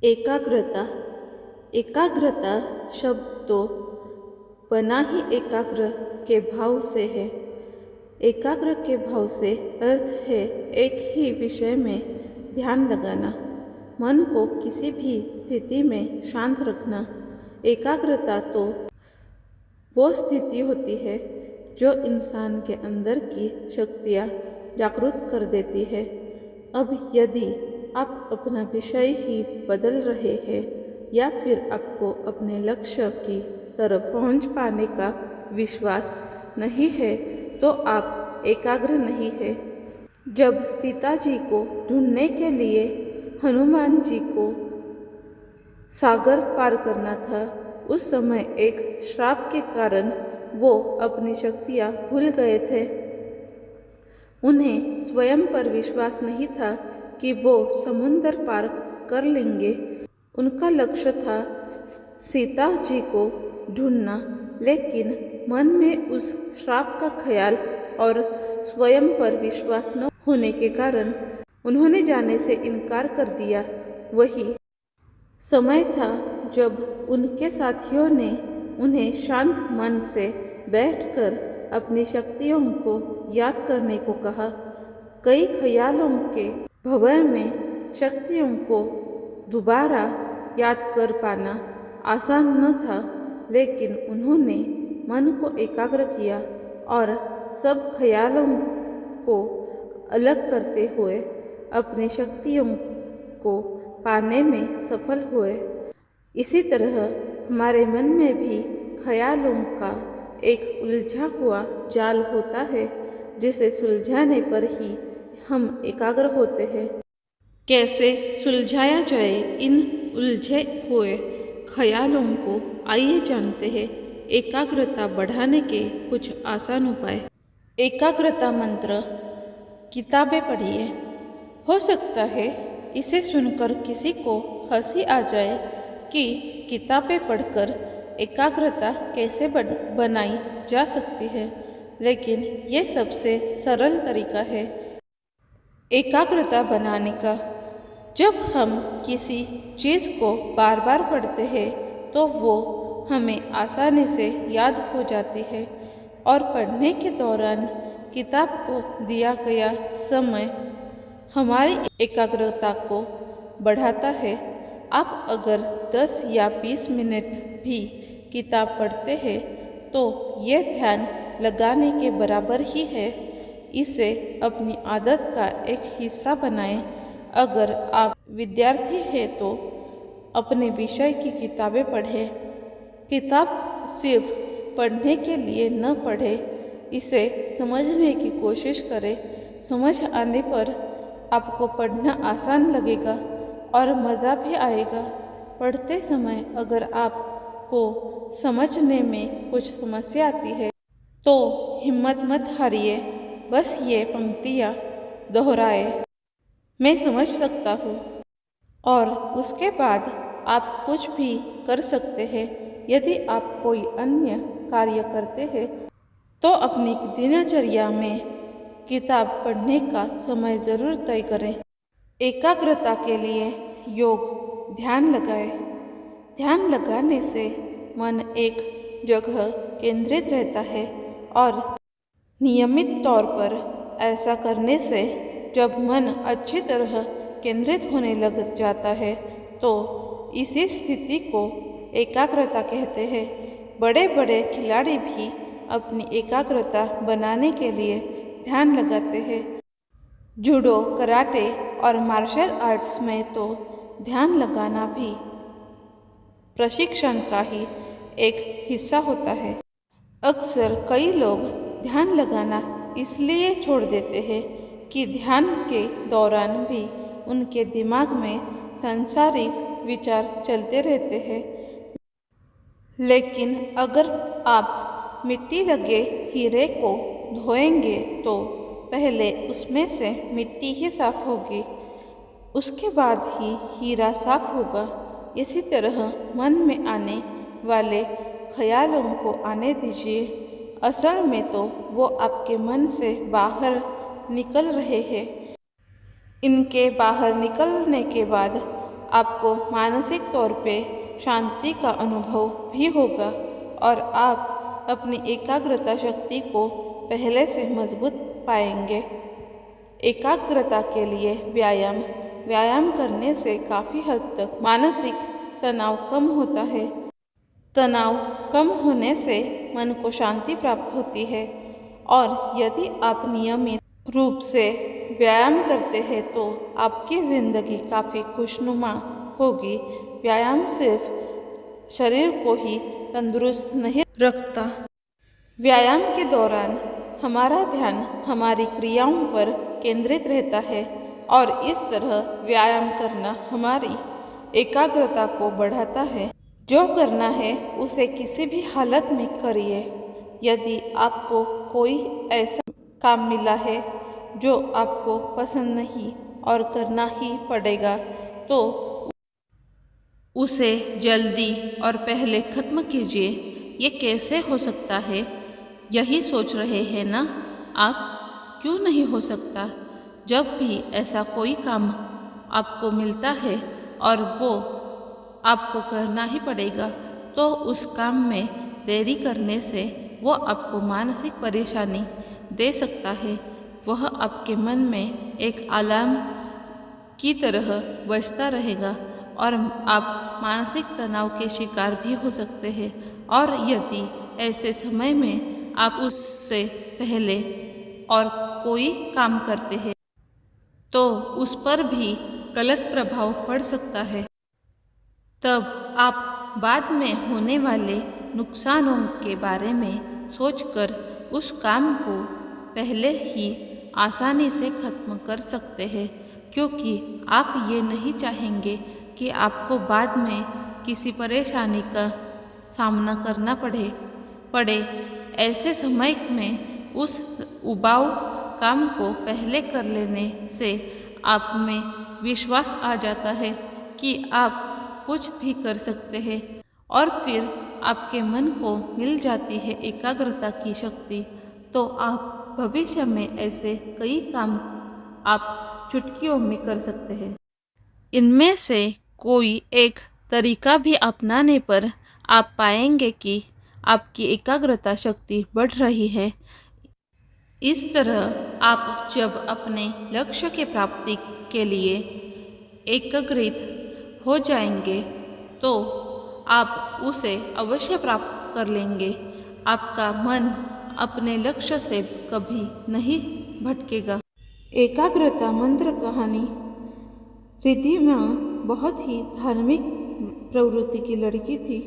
एकाग्रता। एकाग्रता शब्द तो बना ही एकाग्र के भाव से है। एकाग्र के भाव से अर्थ है एक ही विषय में ध्यान लगाना, मन को किसी भी स्थिति में शांत रखना। एकाग्रता तो वो स्थिति होती है जो इंसान के अंदर की शक्तियाँ जागृत कर देती है। अब यदि आप अपना विषय ही बदल रहे हैं या फिर आपको अपने लक्ष्य की तरफ पहुंच पाने का विश्वास नहीं है तो आप एकाग्र नहीं है। जब सीता जी को ढूंढने के लिए हनुमान जी को सागर पार करना था, उस समय एक श्राप के कारण वो अपनी शक्तियाँ भूल गए थे। उन्हें स्वयं पर विश्वास नहीं था कि वो समुंदर पार कर लेंगे। उनका लक्ष्य था सीता जी को ढूंढना, लेकिन मन में उस श्राप का ख्याल और स्वयं पर विश्वास न होने के कारण उन्होंने जाने से इनकार कर दिया। वही समय था जब उनके साथियों ने उन्हें शांत मन से बैठकर अपनी शक्तियों को याद करने को कहा। कई ख्यालों के भंवर में शक्तियों को दोबारा याद कर पाना आसान न था, लेकिन उन्होंने मन को एकाग्र किया और सब ख्यालों को अलग करते हुए अपनी शक्तियों को पाने में सफल हुए। इसी तरह हमारे मन में भी ख्यालों का एक उलझा हुआ जाल होता है, जिसे सुलझाने पर ही हम एकाग्र होते हैं। कैसे सुलझाया जाए इन उलझे हुए ख्यालों को, आइए जानते हैं एकाग्रता बढ़ाने के कुछ आसान उपाय। एकाग्रता मंत्र। किताबें पढ़िए। हो सकता है इसे सुनकर किसी को हंसी आ जाए कि किताबें पढ़कर एकाग्रता कैसे बनाई जा सकती है, लेकिन यह सबसे सरल तरीका है एकाग्रता बनाने का। जब हम किसी चीज़ को बार बार पढ़ते हैं तो वो हमें आसानी से याद हो जाती है और पढ़ने के दौरान किताब को दिया गया समय हमारी एकाग्रता को बढ़ाता है। आप अगर 10 या 20 मिनट भी किताब पढ़ते हैं तो यह ध्यान लगाने के बराबर ही है। इसे अपनी आदत का एक हिस्सा बनाएं। अगर आप विद्यार्थी हैं तो अपने विषय की किताबें पढ़ें। किताब सिर्फ पढ़ने के लिए न पढ़ें, इसे समझने की कोशिश करें। समझ आने पर आपको पढ़ना आसान लगेगा और मज़ा भी आएगा। पढ़ते समय अगर आपको समझने में कुछ समस्या आती है तो हिम्मत मत हारिए, बस ये पंक्तियाँ दोहराए, मैं समझ सकता हूँ, और उसके बाद आप कुछ भी कर सकते हैं। यदि आप कोई अन्य कार्य करते हैं तो अपनी दिनचर्या में किताब पढ़ने का समय ज़रूर तय करें। एकाग्रता के लिए योग ध्यान लगाएं। ध्यान लगाने से मन एक जगह केंद्रित रहता है और नियमित तौर पर ऐसा करने से जब मन अच्छी तरह केंद्रित होने लग जाता है तो इसी स्थिति को एकाग्रता कहते हैं। बड़े बड़े खिलाड़ी भी अपनी एकाग्रता बनाने के लिए ध्यान लगाते हैं। जूडो, कराटे और मार्शल आर्ट्स में तो ध्यान लगाना भी प्रशिक्षण का ही एक हिस्सा होता है। अक्सर कई लोग ध्यान लगाना इसलिए छोड़ देते हैं कि ध्यान के दौरान भी उनके दिमाग में सांसारिक विचार चलते रहते हैं। लेकिन अगर आप मिट्टी लगे हीरे को धोएंगे तो पहले उसमें से मिट्टी ही साफ होगी, उसके बाद ही हीरा साफ होगा। इसी तरह मन में आने वाले ख्यालों को आने दीजिए। असल में तो वो आपके मन से बाहर निकल रहे हैं। इनके बाहर निकलने के बाद आपको मानसिक तौर पे शांति का अनुभव भी होगा और आप अपनी एकाग्रता शक्ति को पहले से मजबूत पाएंगे। एकाग्रता के लिए व्यायाम करने से काफ़ी हद तक मानसिक तनाव कम होता है। तनाव कम होने से मन को शांति प्राप्त होती है और यदि आप नियमित रूप से व्यायाम करते हैं तो आपकी ज़िंदगी काफ़ी खुशनुमा होगी। व्यायाम सिर्फ शरीर को ही तंदुरुस्त नहीं रखता। व्यायाम के दौरान हमारा ध्यान हमारी क्रियाओं पर केंद्रित रहता है और इस तरह व्यायाम करना हमारी एकाग्रता को बढ़ाता है। जो करना है उसे किसी भी हालत में करिए। यदि आपको कोई ऐसा काम मिला है जो आपको पसंद नहीं और करना ही पड़ेगा तो उसे जल्दी और पहले ख़त्म कीजिए। ये कैसे हो सकता है, यही सोच रहे हैं ना आप? क्यों नहीं हो सकता? जब भी ऐसा कोई काम आपको मिलता है और वो आपको करना ही पड़ेगा तो उस काम में देरी करने से वो आपको मानसिक परेशानी दे सकता है। वह आपके मन में एक अलार्म की तरह बजता रहेगा और आप मानसिक तनाव के शिकार भी हो सकते हैं। और यदि ऐसे समय में आप उससे पहले और कोई काम करते हैं तो उस पर भी गलत प्रभाव पड़ सकता है। तब आप बाद में होने वाले नुकसानों के बारे में सोचकर उस काम को पहले ही आसानी से ख़त्म कर सकते हैं, क्योंकि आप ये नहीं चाहेंगे कि आपको बाद में किसी परेशानी का सामना करना पड़े। ऐसे समय में उस उबाऊ काम को पहले कर लेने से आप में विश्वास आ जाता है कि आप कुछ भी कर सकते हैं और फिर आपके मन को मिल जाती है एकाग्रता की शक्ति। तो आप भविष्य में ऐसे कई काम आप चुटकियों में कर सकते हैं। इनमें से कोई एक तरीका भी अपनाने पर आप पाएंगे कि आपकी एकाग्रता शक्ति बढ़ रही है। इस तरह आप जब अपने लक्ष्य की प्राप्ति के लिए एकाग्रित हो जाएंगे तो आप उसे अवश्य प्राप्त कर लेंगे। आपका मन अपने लक्ष्य से कभी नहीं भटकेगा। एकाग्रता मंत्र कहानी। रिद्धिमा बहुत ही धार्मिक प्रवृत्ति की लड़की थी।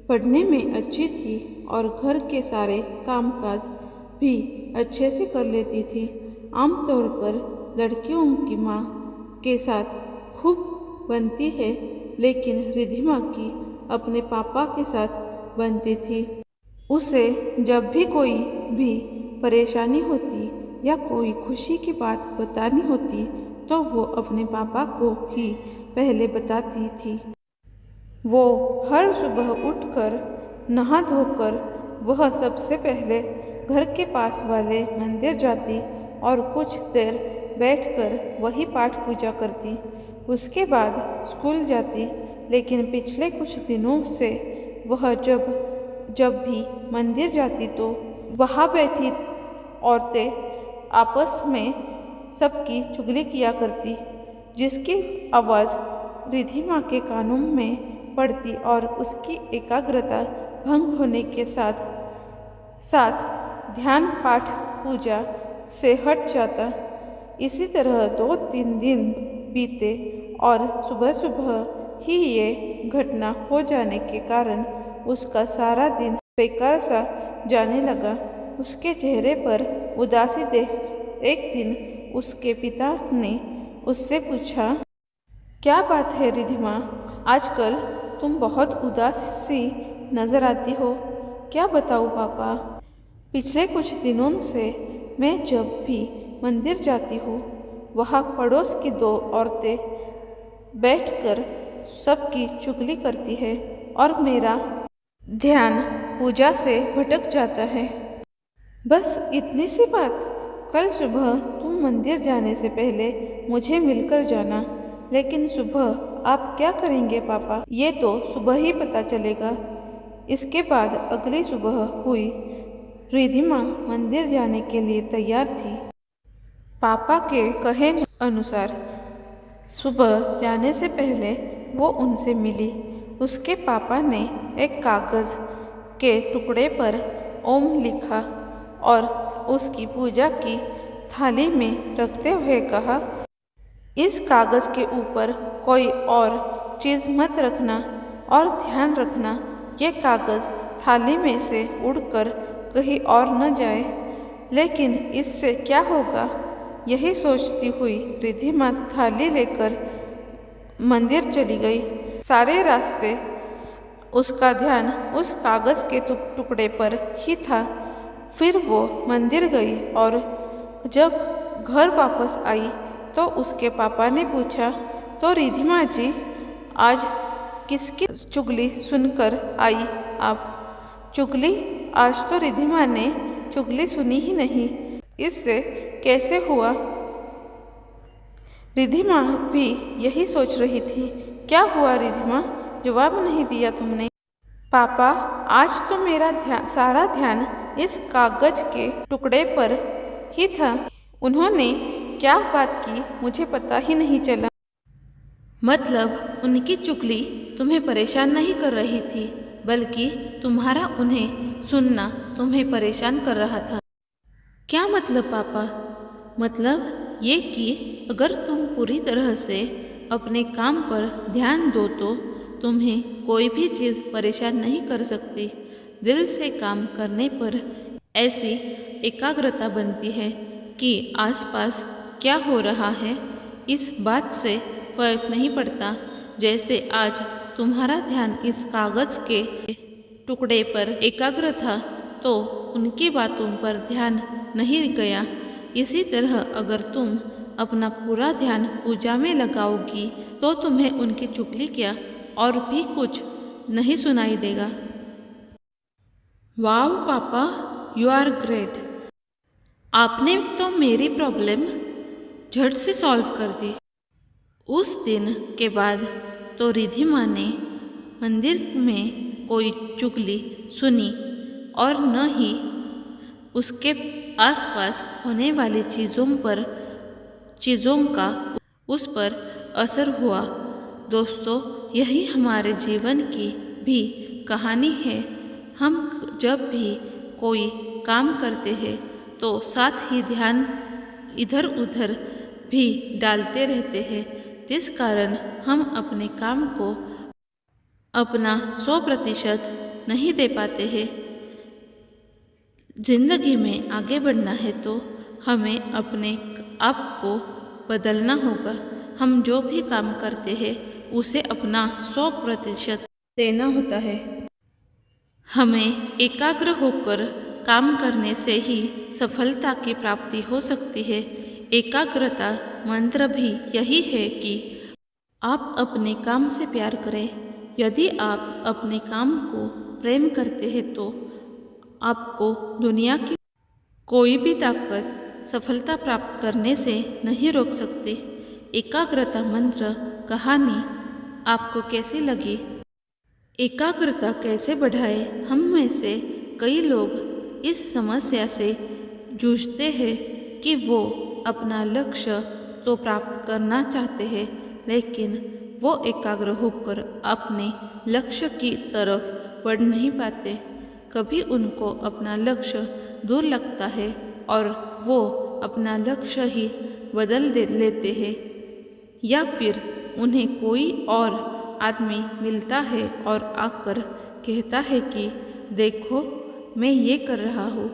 पढ़ने में अच्छी थी और घर के सारे कामकाज भी अच्छे से कर लेती थी। आमतौर पर लड़कियों की माँ के साथ खूब बनती है, लेकिन रिद्धिमा की अपने पापा के साथ बनती थी। उसे जब भी कोई भी परेशानी होती या कोई खुशी की बात बतानी होती तो वो अपने पापा को ही पहले बताती थी। वो हर सुबह उठकर नहा धोकर वह सबसे पहले घर के पास वाले मंदिर जाती और कुछ देर बैठकर वही पाठ पूजा करती। उसके बाद स्कूल जाती, लेकिन पिछले कुछ दिनों से वह जब भी मंदिर जाती तो वहाँ बैठी औरतें आपस में सबकी चुगली किया करती, जिसकी आवाज़ रिद्धिमा के कानों में पड़ती और उसकी एकाग्रता भंग होने के साथ साथ ध्यान पाठ पूजा से हट जाता। इसी तरह 2-3 दिन बीते और सुबह सुबह ही ये घटना हो जाने के कारण उसका सारा दिन बेकार सा जाने लगा। उसके चेहरे पर उदासी देख एक दिन उसके पिता ने उससे पूछा, क्या बात है रिद्धिमा, आजकल तुम बहुत उदास सी नज़र आती हो। क्या बताऊँ पापा, पिछले कुछ दिनों से मैं जब भी मंदिर जाती हूँ वहाँ पड़ोस की 2 औरतें बैठकर सबकी चुगली करती है और मेरा ध्यान पूजा से भटक जाता है। बस इतनी सी बात। कल सुबह तुम मंदिर जाने से पहले मुझे मिलकर जाना, लेकिन सुबह आप क्या करेंगे पापा? ये तो सुबह ही पता चलेगा। इसके बाद अगली सुबह हुई। रिधिमा मंदिर जाने के लिए तैयार थी। पापा के कहे अनुसार सुबह जाने से पहले वो उनसे मिली। उसके पापा ने एक कागज़ के टुकड़े पर ओम लिखा और उसकी पूजा की थाली में रखते हुए कहा, इस कागज़ के ऊपर कोई और चीज़ मत रखना और ध्यान रखना ये कागज़ थाली में से उड़कर कहीं और न जाए। लेकिन इससे क्या होगा? यही सोचती हुई रिधिमा थाली लेकर मंदिर चली गई। सारे रास्ते उसका ध्यान उस कागज़ के टुकड़े पर ही था। फिर वो मंदिर गई और जब घर वापस आई तो उसके पापा ने पूछा, तो रिधिमा जी आज किसकी चुगली सुनकर आई आप? चुगली? आज तो रिधिमा ने चुगली सुनी ही नहीं। इससे कैसे हुआ? रिधिमा भी यही सोच रही थी। क्या हुआ रिधिमा? जवाब नहीं दिया तुमने। पापा आज तो मेरा सारा ध्यान इस कागज के टुकड़े पर ही था। उन्होंने क्या बात की मुझे पता ही नहीं चला। मतलब उनकी चुगली तुम्हें परेशान नहीं कर रही थी, बल्कि तुम्हारा उन्हें सुनना तुम्हें परेशान कर रहा था। क्या मतलब पापा? मतलब ये कि अगर तुम पूरी तरह से अपने काम पर ध्यान दो तो तुम्हें कोई भी चीज़ परेशान नहीं कर सकती। दिल से काम करने पर ऐसी एकाग्रता बनती है कि आसपास क्या हो रहा है इस बात से फर्क नहीं पड़ता। जैसे आज तुम्हारा ध्यान इस कागज़ के टुकड़े पर एकाग्र था तो उनकी बातों पर ध्यान नहीं गया। इसी तरह अगर तुम अपना पूरा ध्यान पूजा में लगाओगी तो तुम्हें उनकी चुगली क्या और भी कुछ नहीं सुनाई देगा। वाह पापा, यू आर ग्रेट। आपने तो मेरी प्रॉब्लम झट से सॉल्व कर दी। उस दिन के बाद तो रिधिमा ने मंदिर में कोई चुगली सुनी और न ही उसके आसपास होने वाली चीज़ों का उस पर असर हुआ। दोस्तों, यही हमारे जीवन की भी कहानी है। हम जब भी कोई काम करते हैं तो साथ ही ध्यान इधर उधर भी डालते रहते हैं, जिस कारण हम अपने काम को अपना 100% नहीं दे पाते हैं। जिंदगी में आगे बढ़ना है तो हमें अपने आप को बदलना होगा। हम जो भी काम करते हैं उसे अपना 100% देना होता है। हमें एकाग्र होकर काम करने से ही सफलता की प्राप्ति हो सकती है। एकाग्रता मंत्र भी यही है कि आप अपने काम से प्यार करें। यदि आप अपने काम को प्रेम करते हैं तो आपको दुनिया की कोई भी ताकत सफलता प्राप्त करने से नहीं रोक सकती। एकाग्रता मंत्र कहानी आपको कैसी लगी? एकाग्रता कैसे बढ़ाए? हम में से कई लोग इस समस्या से जूझते हैं कि वो अपना लक्ष्य तो प्राप्त करना चाहते हैं, लेकिन वो एकाग्र होकर अपने लक्ष्य की तरफ बढ़ नहीं पाते। कभी उनको अपना लक्ष्य दूर लगता है और वो अपना लक्ष्य ही बदल लेते हैं, या फिर उन्हें कोई और आदमी मिलता है और आकर कहता है कि देखो मैं ये कर रहा हूँ,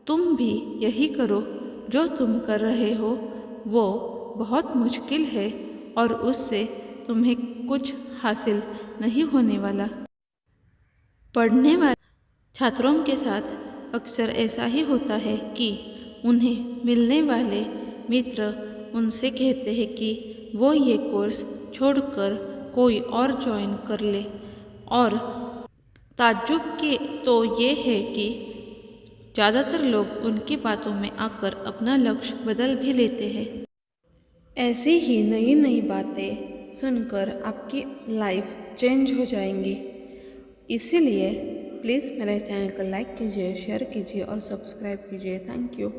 तुम भी यही करो। जो तुम कर रहे हो वो बहुत मुश्किल है और उससे तुम्हें कुछ हासिल नहीं होने वाला। पढ़ने वाले छात्रों के साथ अक्सर ऐसा ही होता है कि उन्हें मिलने वाले मित्र उनसे कहते हैं कि वो ये कोर्स छोड़कर कोई और ज्वाइन कर ले, और ताज्जुब की तो ये है कि ज़्यादातर लोग उनकी बातों में आकर अपना लक्ष्य बदल भी लेते हैं। ऐसी ही नई नई बातें सुनकर आपकी लाइफ चेंज हो जाएंगी। इसीलिए प्लीज़ मेरे चैनल को लाइक कीजिए, शेयर कीजिए और सब्सक्राइब कीजिए। Thank you.